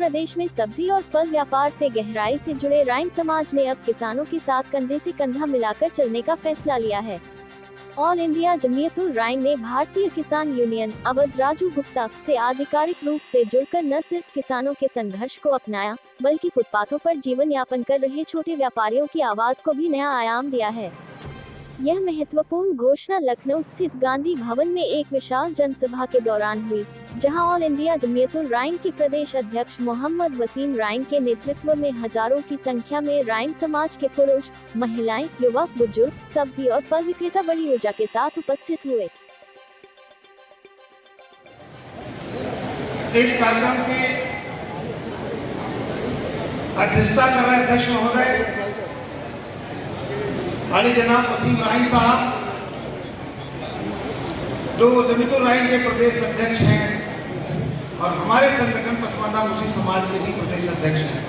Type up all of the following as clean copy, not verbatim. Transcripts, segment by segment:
प्रदेश में सब्जी और फल व्यापार से गहराई से जुड़े राइन समाज ने अब किसानों के साथ कंधे से कंधा मिलाकर चलने का फैसला लिया है। ऑल इंडिया जमीयतुल राइन ने भारतीय किसान यूनियन अवध राजू गुप्ता से आधिकारिक रूप से जुड़कर न सिर्फ किसानों के संघर्ष को अपनाया, बल्कि फुटपाथों पर जीवन यापन कर रहे छोटे व्यापारियों की आवाज को भी नया आयाम दिया है। यह महत्वपूर्ण घोषणा लखनऊ स्थित गांधी भवन में एक विशाल जनसभा के दौरान हुई, जहां ऑल इंडिया जमीयतुल राइन के प्रदेश अध्यक्ष मोहम्मद वसीम राइन के नेतृत्व में हजारों की संख्या में राइन समाज के पुरुष, महिलाएं, युवक, बुजुर्ग, सब्जी और फल विक्रेता बड़ी ऊर्जा के साथ उपस्थित हुए। इस कार्यक्रम की अध्यक्षता कर रहे अध्यक्ष महोदय हाली जनाब वसीम राइन साहब, जो जमीयतुल राइन के प्रदेश अध्यक्ष हैं और हमारे संगठन पसमानदा मुस्लिम समाज के भी प्रदेश अध्यक्ष हैं।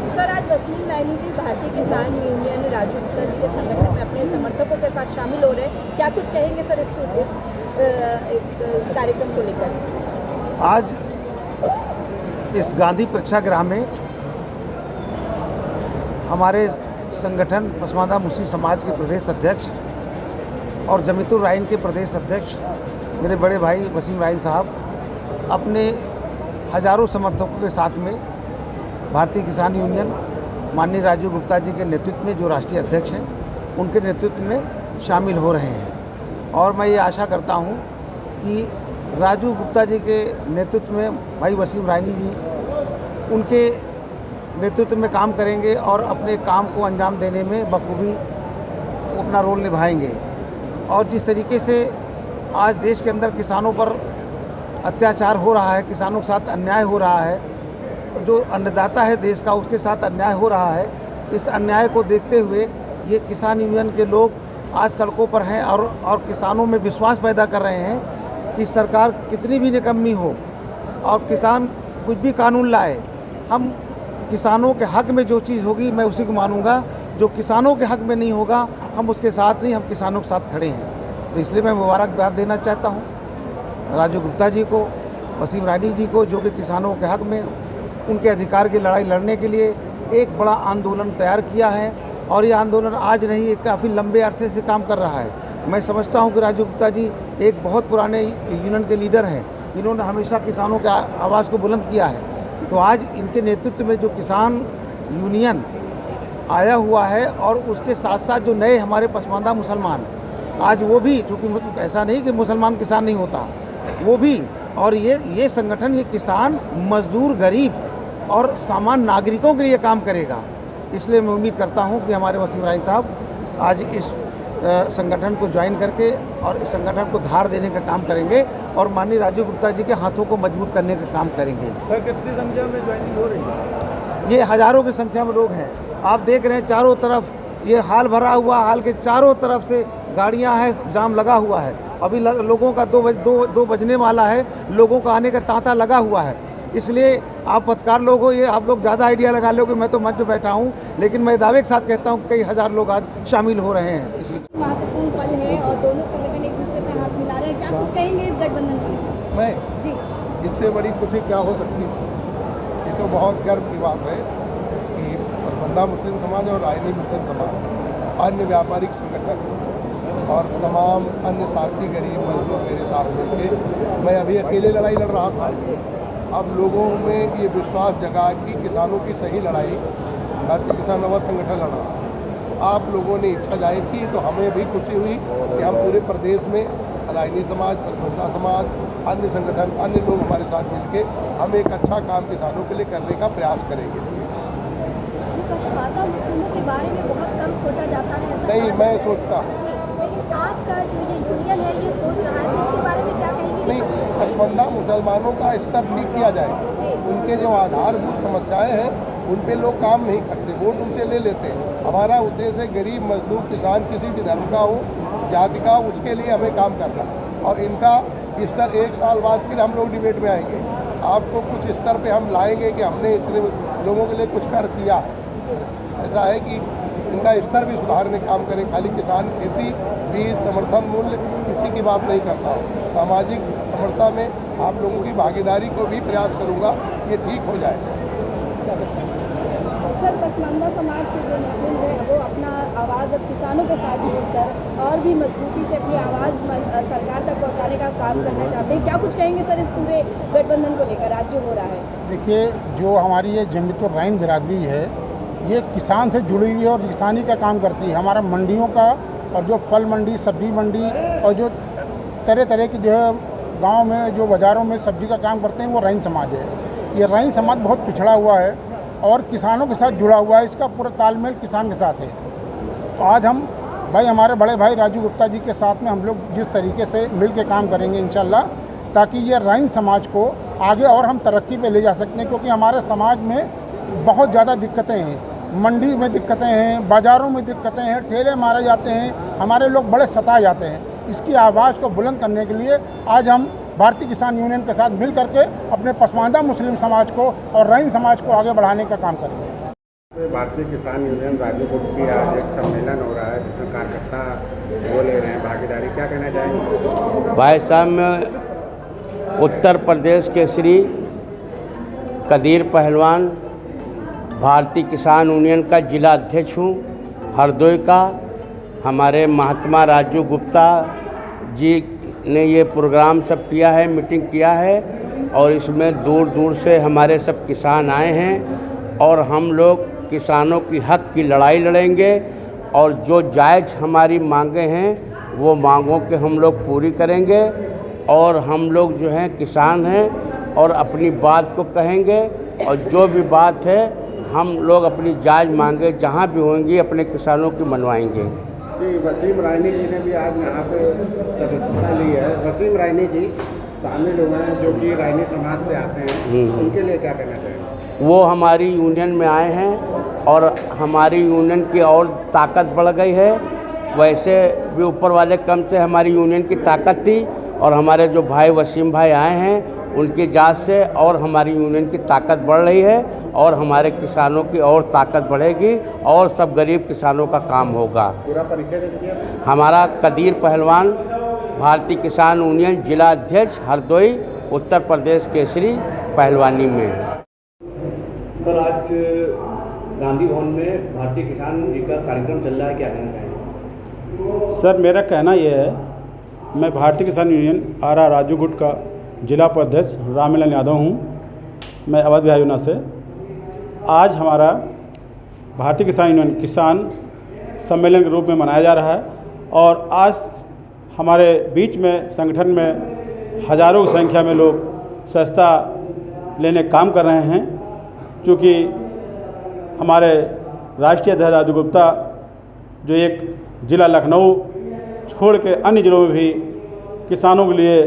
सर, आज वसीम राइन जी भारतीय किसान यूनियन राजू गुप्ता जी के संगठन में अपने समर्थकों के साथ शामिल हो रहे हैं, क्या कुछ कहेंगे सर इस कार्यक्रम को लेकर? आज इस गांधी प्रेक्षागृह में हमारे संगठन पसमानदा मुस्लिम समाज के प्रदेश अध्यक्ष और जमीयतुल राइन के प्रदेश अध्यक्ष मेरे बड़े भाई वसीम राइन साहब अपने हजारों समर्थकों के साथ में भारतीय किसान यूनियन माननीय राजू गुप्ता जी के नेतृत्व में, जो राष्ट्रीय अध्यक्ष हैं, उनके नेतृत्व में शामिल हो रहे हैं। और मैं ये आशा करता हूँ कि राजू गुप्ता जी के नेतृत्व में भाई वसीम राइन जी उनके नेतृत्व में काम करेंगे और अपने काम को अंजाम देने में बखूबी अपना रोल निभाएंगे। और जिस तरीके से आज देश के अंदर किसानों पर अत्याचार हो रहा है, किसानों के साथ अन्याय हो रहा है, जो अन्नदाता है देश का उसके साथ अन्याय हो रहा है, इस अन्याय को देखते हुए ये किसान यूनियन के लोग आज सड़कों पर हैं और किसानों में विश्वास पैदा कर रहे हैं कि सरकार कितनी भी निकम्मी हो और किसान कुछ भी कानून लाए, हम किसानों के हक में जो चीज़ होगी मैं उसी को मानूंगा, जो किसानों के हक में नहीं होगा हम उसके साथ नहीं, हम किसानों के साथ खड़े हैं। तो इसलिए मैं मुबारकबाद देना चाहता हूँ राजू गुप्ता जी को, वसीम राइन जी को, जो कि किसानों के हक में उनके अधिकार की लड़ाई लड़ने के लिए एक बड़ा आंदोलन तैयार किया है। और ये आंदोलन आज नहीं, काफ़ी लंबे अरसे से काम कर रहा है। मैं समझता हूँ कि राजू गुप्ता जी एक बहुत पुराने यूनियन के लीडर हैं, इन्होंने हमेशा किसानों के आवाज़ को बुलंद किया है। तो आज इनके नेतृत्व में जो किसान यूनियन आया हुआ है और उसके साथ साथ जो नए हमारे पसमानदा मुसलमान, आज वो भी, चूँकि ऐसा नहीं कि मुसलमान किसान नहीं होता, वो भी, और ये संगठन ये किसान, मजदूर, गरीब और सामान्य नागरिकों के लिए काम करेगा। इसलिए मैं उम्मीद करता हूं कि हमारे वसीम राइन साहब आज इस संगठन को ज्वाइन करके और इस संगठन को धार देने का काम करेंगे और माननीय राजू गुप्ता जी के हाथों को मजबूत करने का काम करेंगे। सर, कितनी संख्या में ज्वाइनिंग हो रही है? ये हजारों की संख्या में लोग हैं। आप देख रहे हैं चारों तरफ ये हाल भरा हुआ, हाल के चारों तरफ से गाड़ियां हैं, जाम लगा हुआ है। अभी लोगों का दो बजने वाला है, लोगों का आने का तांता लगा हुआ है। इसलिए आप पत्रकार लोग हो, ये आप लोग ज़्यादा आइडिया लगा लोगे, मैं तो मंच पे बैठा हूँ, लेकिन मैं दावे के साथ कहता हूँ कई हजार लोग आज शामिल हो रहे हैं। इसलिए महत्वपूर्ण पल है और दोनों संगठन एक दूसरे से हाथ मिला रहे हैं, क्या कुछ कहेंगे इस गठबंधन पर? मैं जी, इससे बड़ी खुशी क्या हो सकती है? ये तो बहुत गर्व की बात है कि पसमानदा मुस्लिम समाज और राइनी मुस्लिम समाज, अन्य व्यापारिक संगठन और तमाम अन्य साथी गरीब मजदूर मेरे साथ मिलकर, मैं अभी अकेले लड़ाई लड़ रहा था, अब लोगों में ये विश्वास जगा कि किसानों की सही लड़ाई भारतीय किसान अवध संगठन लड़ रहा है। आप लोगों ने इच्छा जाहिर की तो हमें भी खुशी हुई कि हम पूरे प्रदेश में राइनी समाज, पसमानदा समाज, अन्य संगठन, अन्य लोग हमारे साथ मिलकर हम एक अच्छा काम किसानों के लिए करने का प्रयास करेंगे। के बारे में बहुत कम सोचा जाता है, नहीं, मैं सोचता हूँ, लेकिन आपका जो ये यूनियन है ये सोच रहा है, तो इसके बारे में क्या कहेंगे? नहीं, पसमानदा मुसलमानों का स्तर ठीक किया जाए, उनके जो आधारभूत समस्याएं हैं उन पे लोग काम नहीं करते, वोट उनसे ले लेते हैं। हमारा उद्देश्य है गरीब मजदूर किसान किसी भी धर्म का हो, जाति का, उसके लिए हमें काम करना। और इनका स्तर 1 साल बाद फिर हम लोग डिबेट में आएंगे, आपको कुछ स्तर पे हम लाएंगे कि हमने इतने लोगों के लिए कुछ कर किया है। ऐसा है कि इनका स्तर भी सुधारने काम करें। खाली किसान खेती, बीज, समर्थन मूल्य किसी की बात नहीं करता। सामाजिक समरसता में आप लोगों की भागीदारी को भी प्रयास करूंगा, ये ठीक हो जाए। सर, पसमानदा समाज के जो मुस्लिम हैं वो अपना आवाज़ अब किसानों के साथ जोड़कर और भी मजबूती से अपनी आवाज़ सरकार तक पहुंचाने का काम करना चाहते हैं। क्या कुछ कहेंगे सर इस पूरे गठबंधन को लेकर आज जो हो रहा है? देखिए, जो हमारी ये जमीयतुर रहमान बिरादरी है, ये किसान से जुड़ी हुई है और किसानी का काम करती है। हमारा मंडियों का और जो फल मंडी, सब्जी मंडी और जो तरह तरह की जो है गाँव में जो बाज़ारों में सब्जी का काम करते हैं वो रहमान समाज है। ये रहमान समाज बहुत पिछड़ा हुआ है और किसानों के साथ जुड़ा हुआ है, इसका पूरा तालमेल किसान के साथ है। तो आज हम भाई हमारे बड़े भाई राजू गुप्ता जी के साथ में हम लोग जिस तरीके से मिल के काम करेंगे इंशाल्लाह, ताकि ये रहमान समाज को आगे और हम तरक्की पे ले जा सकते हैं। क्योंकि हमारे समाज में बहुत ज़्यादा दिक्कतें हैं, मंडी में दिक्कतें हैं, बाज़ारों में दिक्कतें हैं, ठेले मारे जाते हैं, हमारे लोग बड़े सताए जाते हैं। इसकी आवाज़ को बुलंद करने के लिए आज हम भारतीय किसान यूनियन के साथ मिल करके अपने पसमानदा मुस्लिम समाज को और रहमान समाज को आगे बढ़ाने का काम करेंगे। भारतीय किसान यूनियन राज्य गुट की आज एक सम्मेलन हो रहा है जिसमें कार्यकर्ता वो ले रहे हैं भागीदारी, क्या कहना चाहेंगे? भाई साहब, मैं उत्तर प्रदेश के श्री कदीर पहलवान भारतीय किसान यूनियन का जिला अध्यक्ष हूँ हरदोई का। हमारे महात्मा राजू गुप्ता जी ने ये प्रोग्राम सब किया है, मीटिंग किया है और इसमें दूर दूर से हमारे सब किसान आए हैं और हम लोग किसानों की हक की लड़ाई लड़ेंगे और जो जायज़ हमारी मांगे हैं वो मांगों के हम लोग पूरी करेंगे। और हम लोग जो हैं किसान हैं और अपनी बात को कहेंगे और जो भी बात है हम लोग अपनी जायज़ मांगे जहाँ भी होंगी अपने किसानों की मनवाएंगे। जी, वसीम रायनी जी ने भी आज यहाँ पे सदस्यता ली है। वसीम रायनी जी शामिल हुए हैं जो कि रायनी समाज से आते हैं, उनके लिए क्या कहना चाहिए? वो हमारी यूनियन में आए हैं और हमारी यूनियन की और ताकत बढ़ गई है। वैसे भी ऊपर वाले कम से हमारी यूनियन की ताकत थी और हमारे जो भाई वसीम भाई आए हैं उनकी जात से और हमारी यूनियन की ताकत बढ़ रही है और हमारे किसानों की और ताकत बढ़ेगी और सब गरीब किसानों का काम होगा। पूरा परिचय दे दीजिए। हमारा कदीर पहलवान भारतीय किसान यूनियन जिला अध्यक्ष हरदोई उत्तर प्रदेश केसरी पहलवानी में। सर, आज गांधी भवन में भारतीय किसान जी का कार्यक्रम चल रहा है, क्या कहना चाहेंगे? सर, मेरा कहना यह है, मैं भारतीय किसान यूनियन आरा राजू गुट का जिला उपाध्यक्ष रामलाल यादव हूँ। मैं अवध बिहार यूना से। आज हमारा भारतीय किसान यूनियन किसान सम्मेलन के रूप में मनाया जा रहा है और आज हमारे बीच में संगठन में हज़ारों की संख्या में लोग सदस्यता लेने काम कर रहे हैं। क्योंकि हमारे राष्ट्रीय अध्यक्ष राजू गुप्ता जो एक ज़िला लखनऊ छोड़ के अन्य ज़िलों में भी किसानों के लिए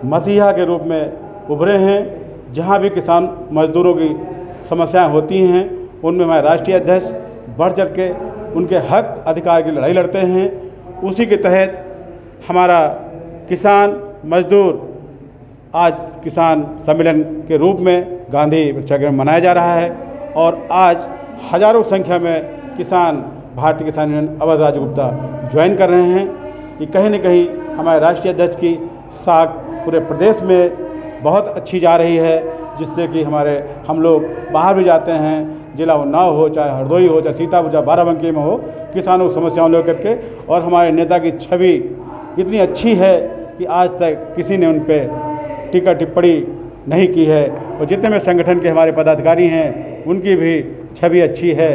मसीहा के रूप में उभरे हैं। जहाँ भी किसान मजदूरों की समस्याएं होती हैं उनमें हमारे राष्ट्रीय अध्यक्ष बढ़ चढ़ के उनके हक अधिकार की लड़ाई लड़ते हैं। उसी के तहत हमारा किसान मजदूर आज किसान सम्मेलन के रूप में गांधी वृक्षारोपण में मनाया जा रहा है और आज हज़ारों संख्या में किसान भारतीय किसान यूनियन अवध राजू गुप्ता ज्वाइन कर रहे हैं। ये कहीं न कहीं हमारे राष्ट्रीय अध्यक्ष की साख पूरे प्रदेश में बहुत अच्छी जा रही है, जिससे कि हम लोग बाहर भी जाते हैं, जिला उन्नाव हो, चाहे हरदोई हो, चाहे सीतापुर, चाहे बाराबंकी में हो, किसानों की समस्याओं लेकर के। और हमारे नेता की छवि इतनी अच्छी है कि आज तक किसी ने उन पर टीका टिप्पणी नहीं की है और जितने में संगठन के हमारे पदाधिकारी हैं उनकी भी छवि अच्छी है।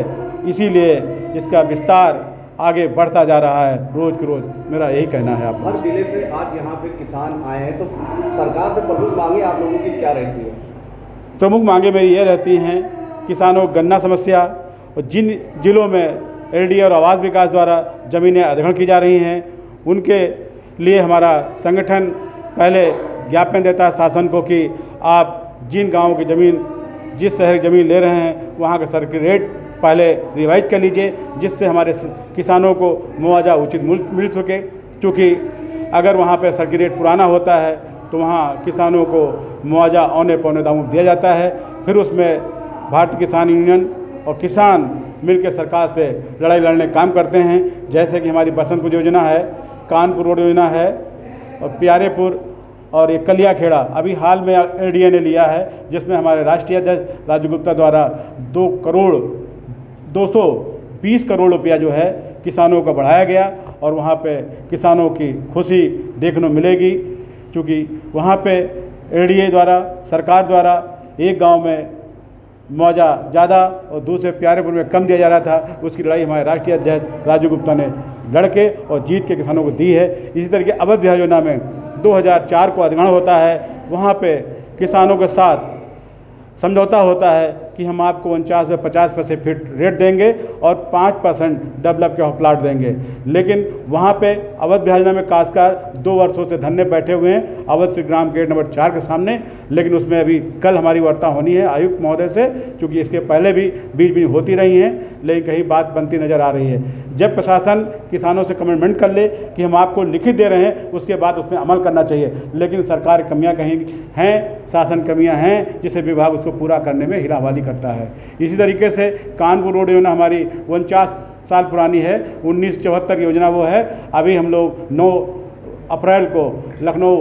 इसीलिए इसका विस्तार आगे बढ़ता जा रहा है रोज़ के रोज़, मेरा यही कहना है। आप हर जिले से आज यहाँ पे किसान आए हैं, तो सरकार से प्रमुख मांगे आप लोगों की क्या रहती है? प्रमुख मांगे मेरी ये रहती हैं, किसानों को गन्ना समस्या और जिन जिलों में एलडी और आवास विकास द्वारा ज़मीनें अधिग्रहण की जा रही हैं उनके लिए हमारा संगठन पहले ज्ञापन देता है शासन को कि आप जिन गाँव की ज़मीन, जिस शहर की ज़मीन ले रहे हैं वहाँ का सर्किट रेट पहले रिवाइज कर लीजिए, जिससे हमारे किसानों को मुआवजा उचित मिल सके। क्योंकि अगर वहाँ पे सर्किट रेट पुराना होता है तो वहाँ किसानों को मुआवजा औने पौने दामों में दिया जाता है, फिर उसमें भारतीय किसान यूनियन और किसान मिलकर सरकार से लड़ाई लड़ने काम करते हैं। जैसे कि हमारी बसंतपुर योजना है, कानपुर रोड योजना है, और प्यारेपुर और एक कलियाखेड़ा अभी हाल में एडीए ने लिया है, जिसमें हमारे राष्ट्रीय अध्यक्ष राजू गुप्ता द्वारा 220 करोड़ रुपया जो है किसानों को बढ़ाया गया, और वहाँ पे किसानों की खुशी देखने मिलेगी। क्योंकि वहाँ पे एडीए द्वारा, सरकार द्वारा एक गांव में मुआवजा ज़्यादा और दूसरे प्यारेपुर में कम दिया जा रहा था, उसकी लड़ाई हमारे राष्ट्रीय अध्यक्ष राजू गुप्ता ने लड़के और जीत के किसानों को दी है। इसी तरह की अवध विभाग योजना में 2004 को अधिग्रहण होता है, वहाँ पे किसानों के साथ समझौता होता है कि हम आपको 49 से 50% फिट रेट देंगे और 5% डेवलप के प्लाट देंगे। लेकिन वहाँ पे अवध विभाग योजना में काश्तकार 2 वर्षों से धरने बैठे हुए हैं अवध श्री ग्राम गेट नंबर 4 के सामने। लेकिन उसमें अभी कल हमारी वार्ता होनी है आयुक्त महोदय से, क्योंकि इसके पहले भी बीच बीच होती रही हैं, लेकिन कहीं बात बनती नज़र आ रही है। जब प्रशासन किसानों से कमिटमेंट कर ले कि हम आपको लिखित दे रहे हैं, उसके बाद उसमें अमल करना चाहिए। लेकिन सरकार की कमियाँ कहीं हैं, शासन कमियाँ हैं, जिसे विभाग उसको पूरा करने में हीरावाली करता है। इसी तरीके से कानपुर रोड योजना हमारी 49 साल पुरानी है, 1974 योजना वो है। अभी हम लोग 9 अप्रैल को लखनऊ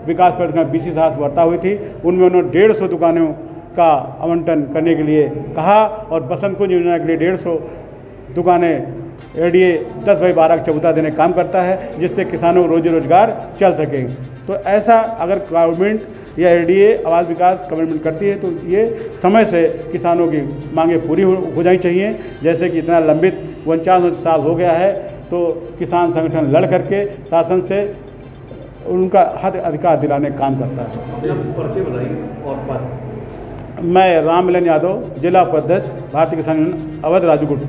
विकास परिषद में BC साहब से वार्ता हुई थी, उनमें उन्होंने 150 दुकानों का आवंटन करने के लिए कहा, और बसंत कुंज योजना के लिए 150 दुकानें एडीए 10/12 14 देने काम करता है, जिससे किसानों को रोजी रोजगार चल सके। तो ऐसा अगर गवर्नमेंट या एडीए आवास विकास कमिटमेंट करती है तो ये समय से किसानों की मांगें पूरी हो जानी चाहिए। जैसे कि इतना लंबित 49 साल हो गया है, तो किसान संगठन लड़ करके शासन से उनका हक अधिकार दिलाने का काम करता है। मैं राममिलन यादव, जिला उपाध्यक्ष, भारतीय किसान यूनियन अवध राजूगुट।